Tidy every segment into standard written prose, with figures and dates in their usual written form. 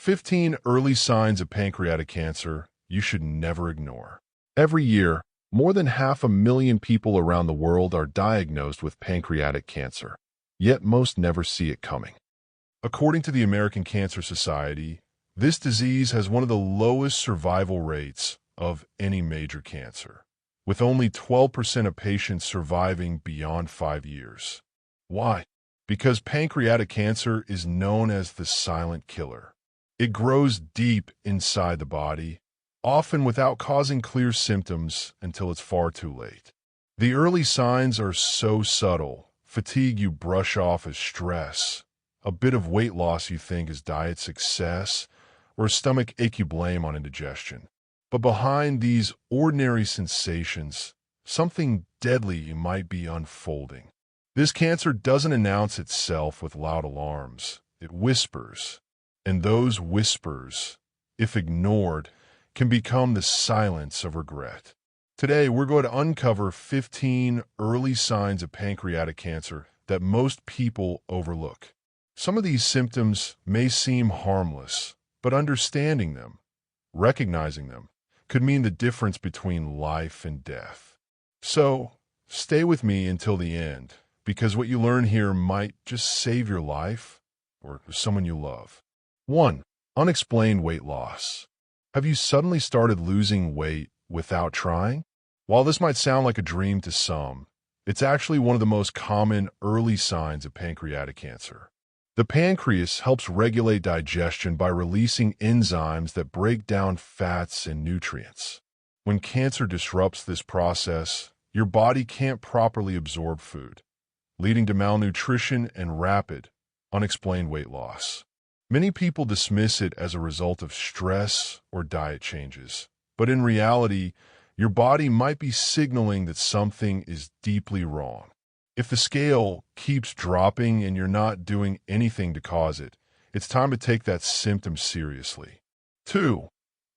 15 early signs of pancreatic cancer you should never ignore. Every year, more than 500,000 people around the world are diagnosed with pancreatic cancer, yet most never see it coming. According to the American Cancer Society, this disease has one of the lowest survival rates of any major cancer, with only 12% of patients surviving beyond 5 years. Why? Because pancreatic cancer is known as the silent killer. It grows deep inside the body, often without causing clear symptoms until it's far too late. The early signs are so subtle: fatigue you brush off as stress, a bit of weight loss you think is diet success, or a stomach ache you blame on indigestion. But behind these ordinary sensations, something deadly might be unfolding. This cancer doesn't announce itself with loud alarms. It whispers. And those whispers, if ignored, can become the silence of regret. Today, we're going to uncover 15 early signs of pancreatic cancer that most people overlook. Some of these symptoms may seem harmless, but understanding them, recognizing them, could mean the difference between life and death. So, stay with me until the end, because what you learn here might just save your life or someone you love. 1. Unexplained weight loss. Have you suddenly started losing weight without trying? While this might sound like a dream to some, it's actually one of the most common early signs of pancreatic cancer. The pancreas helps regulate digestion by releasing enzymes that break down fats and nutrients. When cancer disrupts this process, your body can't properly absorb food, leading to malnutrition and rapid, unexplained weight loss. Many people dismiss it as a result of stress or diet changes, but in reality, your body might be signaling that something is deeply wrong. If the scale keeps dropping and you're not doing anything to cause it, it's time to take that symptom seriously. 2.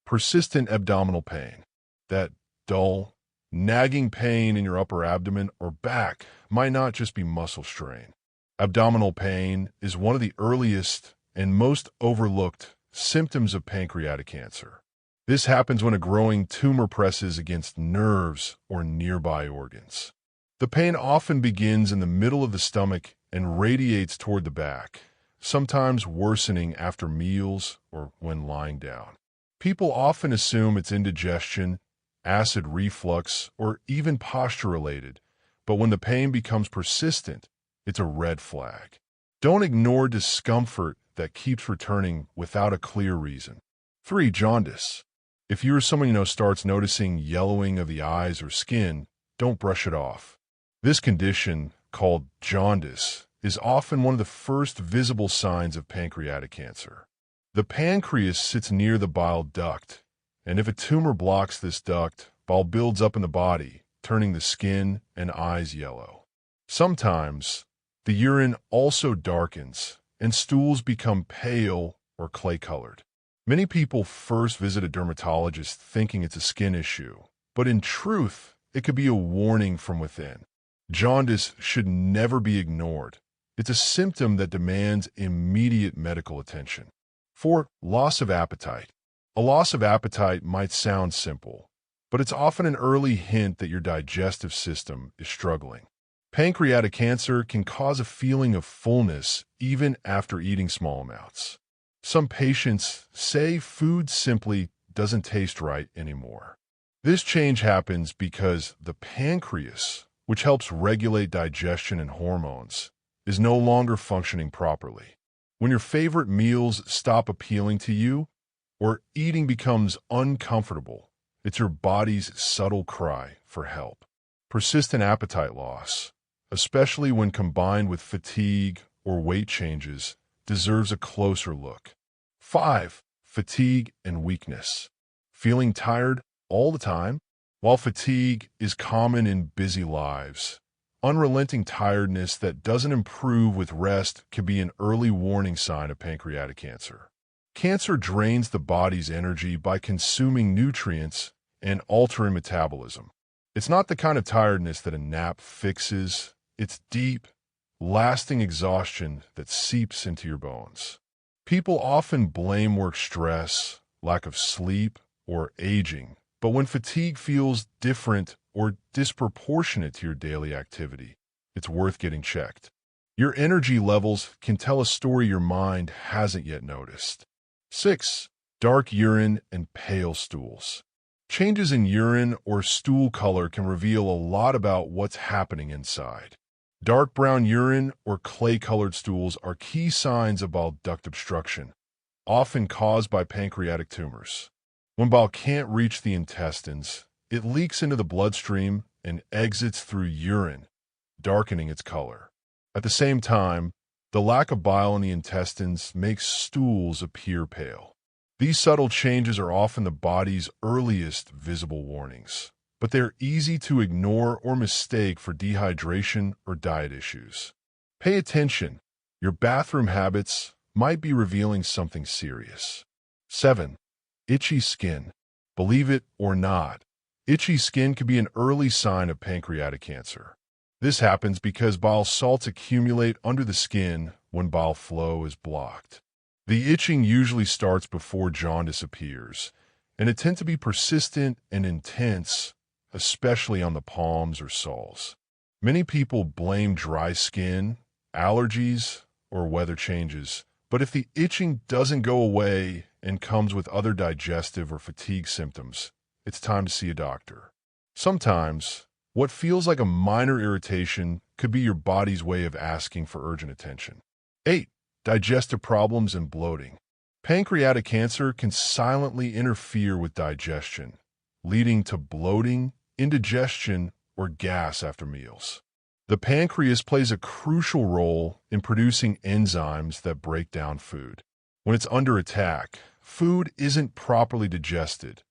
Persistent abdominal pain. That dull, nagging pain in your upper abdomen or back might not just be muscle strain. Abdominal pain is one of the earliest and most overlooked symptoms of pancreatic cancer. This happens when a growing tumor presses against nerves or nearby organs. The pain often begins in the middle of the stomach and radiates toward the back, sometimes worsening after meals or when lying down. People often assume it's indigestion, acid reflux, or even posture-related, but when the pain becomes persistent, it's a red flag. Don't ignore discomfort that keeps returning without a clear reason. 3. Jaundice. If you or someone you know starts noticing yellowing of the eyes or skin, don't brush it off. This condition, called jaundice, is often one of the first visible signs of pancreatic cancer. The pancreas sits near the bile duct, and if a tumor blocks this duct, bile builds up in the body, turning the skin and eyes yellow. Sometimes, the urine also darkens, and stools become pale or clay-colored. Many people first visit a dermatologist thinking it's a skin issue, but in truth, it could be a warning from within. Jaundice should never be ignored. It's a symptom that demands immediate medical attention. 4. Loss of appetite. A loss of appetite might sound simple, but it's often an early hint that your digestive system is struggling. Pancreatic cancer can cause a feeling of fullness even after eating small amounts. Some patients say food simply doesn't taste right anymore. This change happens because the pancreas, which helps regulate digestion and hormones, is no longer functioning properly. When your favorite meals stop appealing to you, or eating becomes uncomfortable, it's your body's subtle cry for help. Persistent appetite loss, especially when combined with fatigue or weight changes, deserves a closer look. 5. Fatigue and weakness. Feeling tired all the time? While fatigue is common in busy lives, unrelenting tiredness that doesn't improve with rest can be an early warning sign of pancreatic cancer. Cancer drains the body's energy by consuming nutrients and altering metabolism. It's not the kind of tiredness that a nap fixes. It's deep, lasting exhaustion that seeps into your bones. People often blame work stress, lack of sleep, or aging, but when fatigue feels different or disproportionate to your daily activity, it's worth getting checked. Your energy levels can tell a story your mind hasn't yet noticed. 6. Dark urine and pale stools. Changes in urine or stool color can reveal a lot about what's happening inside. Dark brown urine or clay-colored stools are key signs of bile duct obstruction, often caused by pancreatic tumors. When bile can't reach the intestines, it leaks into the bloodstream and exits through urine, darkening its color. At the same time, the lack of bile in the intestines makes stools appear pale. These subtle changes are often the body's earliest visible warnings, but they're easy to ignore or mistake for dehydration or diet issues. Pay attention. Your bathroom habits might be revealing something serious. 7. Itchy skin. Believe it or not, itchy skin can be an early sign of pancreatic cancer. This happens because bile salts accumulate under the skin when bile flow is blocked. The itching usually starts before jaundice appears, and it tends to be persistent and intense, especially on the palms or soles. Many people blame dry skin, allergies, or weather changes, but if the itching doesn't go away and comes with other digestive or fatigue symptoms, it's time to see a doctor. Sometimes, what feels like a minor irritation could be your body's way of asking for urgent attention. 8. Digestive problems and bloating. Pancreatic cancer can silently interfere with digestion, leading to bloating, indigestion, or gas after meals. The pancreas plays a crucial role in producing enzymes that break down food. When it's under attack, food isn't properly digested,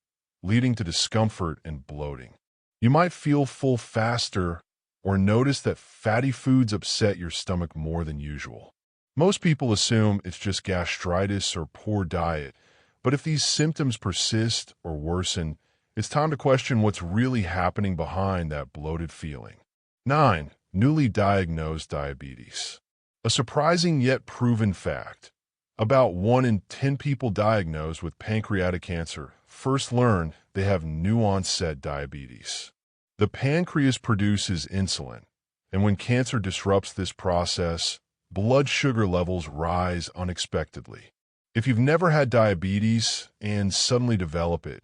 leading to discomfort and bloating. You might feel full faster or notice that fatty foods upset your stomach more than usual. Most people assume it's just gastritis or poor diet, but if these symptoms persist or worsen, it's time to question what's really happening behind that bloated feeling. 9. Newly diagnosed diabetes. A surprising yet proven fact. About 1 in 10 people diagnosed with pancreatic cancer first learn they have new-onset diabetes. The pancreas produces insulin, and when cancer disrupts this process, blood sugar levels rise unexpectedly. If you've never had diabetes and suddenly develop it,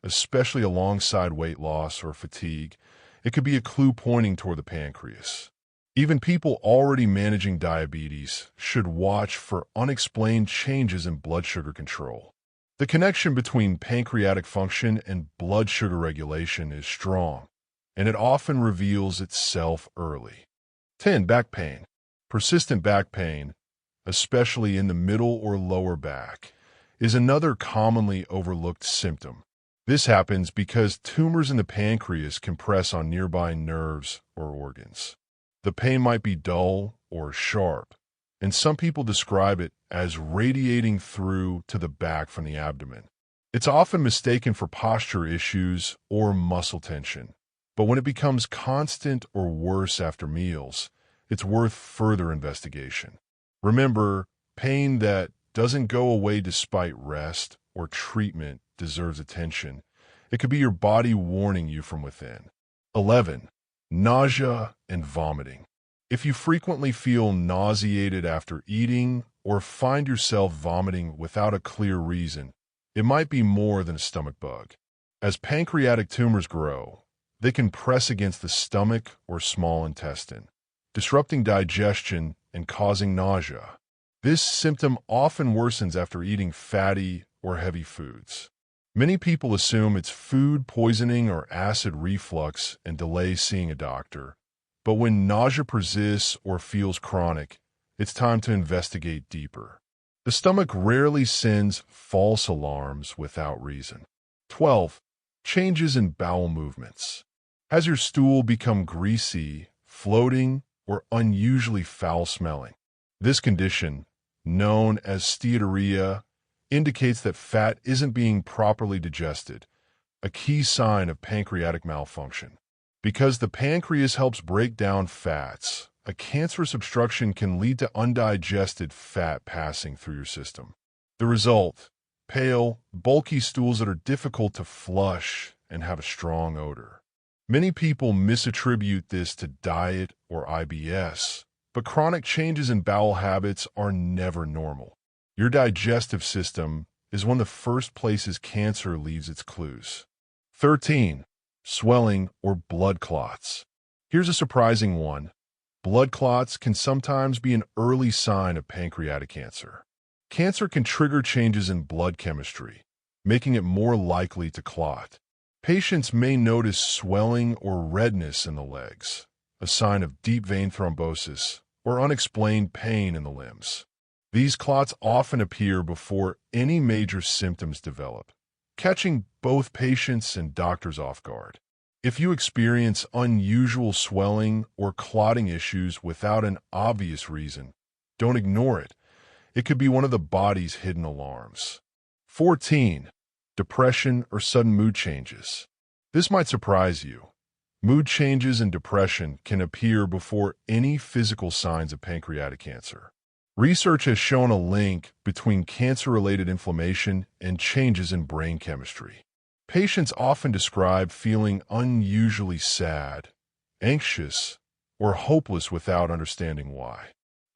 especially alongside weight loss or fatigue, it could be a clue pointing toward the pancreas. Even people already managing diabetes should watch for unexplained changes in blood sugar control. The connection between pancreatic function and blood sugar regulation is strong, and it often reveals itself early. 10. Back pain. Persistent back pain, especially in the middle or lower back, is another commonly overlooked symptom. This happens because tumors in the pancreas can press on nearby nerves or organs. The pain might be dull or sharp, and some people describe it as radiating through to the back from the abdomen. It's often mistaken for posture issues or muscle tension, but when it becomes constant or worse after meals, it's worth further investigation. Remember, pain that doesn't go away despite rest or treatment deserves attention. It could be your body warning you from within. 11. Nausea and vomiting. If you frequently feel nauseated after eating or find yourself vomiting without a clear reason, it might be more than a stomach bug. As pancreatic tumors grow, they can press against the stomach or small intestine, disrupting digestion and causing nausea. This symptom often worsens after eating fatty or heavy foods. Many people assume it's food poisoning or acid reflux and delay seeing a doctor. But when nausea persists or feels chronic, it's time to investigate deeper. The stomach rarely sends false alarms without reason. 12. Changes in bowel movements. Has your stool become greasy, floating, or unusually foul-smelling? This condition, known as steatorrhea, indicates that fat isn't being properly digested, a key sign of pancreatic malfunction. Because the pancreas helps break down fats, a cancerous obstruction can lead to undigested fat passing through your system. The result: pale, bulky stools that are difficult to flush and have a strong odor. Many people misattribute this to diet or IBS, but chronic changes in bowel habits are never normal. Your digestive system is one of the first places cancer leaves its clues. 13. Swelling or blood clots. Here's a surprising one. Blood clots can sometimes be an early sign of pancreatic cancer. Cancer can trigger changes in blood chemistry, making it more likely to clot. Patients may notice swelling or redness in the legs, a sign of deep vein thrombosis or unexplained pain in the limbs. These clots often appear before any major symptoms develop, catching both patients and doctors off guard. If you experience unusual swelling or clotting issues without an obvious reason, don't ignore it. It could be one of the body's hidden alarms. 14. Depression or sudden mood changes. This might surprise you. Mood changes and depression can appear before any physical signs of pancreatic cancer. Research has shown a link between cancer-related inflammation and changes in brain chemistry. Patients often describe feeling unusually sad, anxious, or hopeless without understanding why.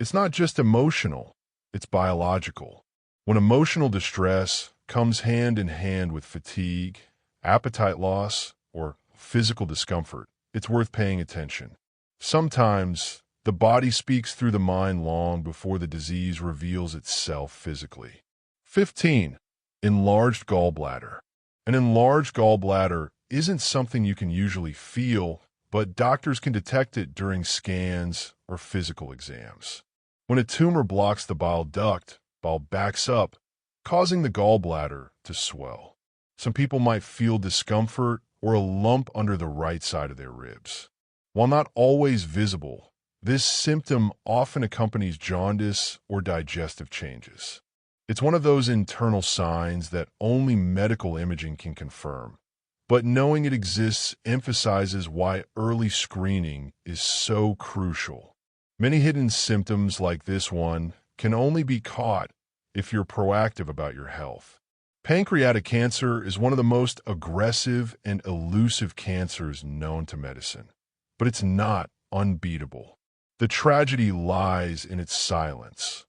It's not just emotional, it's biological. When emotional distress comes hand in hand with fatigue, appetite loss, or physical discomfort, it's worth paying attention. Sometimes, the body speaks through the mind long before the disease reveals itself physically. 15. Enlarged gallbladder. An enlarged gallbladder isn't something you can usually feel, but doctors can detect it during scans or physical exams. When a tumor blocks the bile duct, bile backs up, causing the gallbladder to swell. Some people might feel discomfort or a lump under the right side of their ribs. While not always visible, this symptom often accompanies jaundice or digestive changes. It's one of those internal signs that only medical imaging can confirm. But knowing it exists emphasizes why early screening is so crucial. Many hidden symptoms like this one can only be caught if you're proactive about your health. Pancreatic cancer is one of the most aggressive and elusive cancers known to medicine, but it's not unbeatable. The tragedy lies in its silence,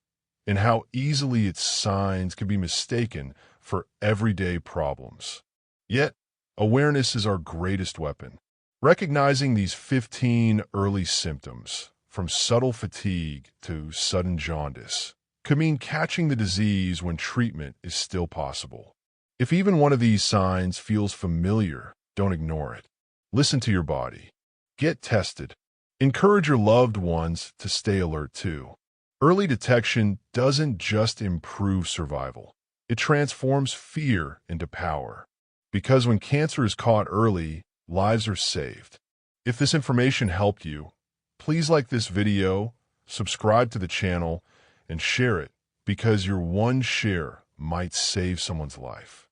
in how easily its signs can be mistaken for everyday problems. Yet, awareness is our greatest weapon. Recognizing these 15 early symptoms, from subtle fatigue to sudden jaundice, could mean catching the disease when treatment is still possible. If even one of these signs feels familiar, don't ignore it. Listen to your body. Get tested. Encourage your loved ones to stay alert too. Early detection doesn't just improve survival. It transforms fear into power. Because when cancer is caught early, lives are saved. If this information helped you, please like this video, subscribe to the channel, and share it, because your one share might save someone's life.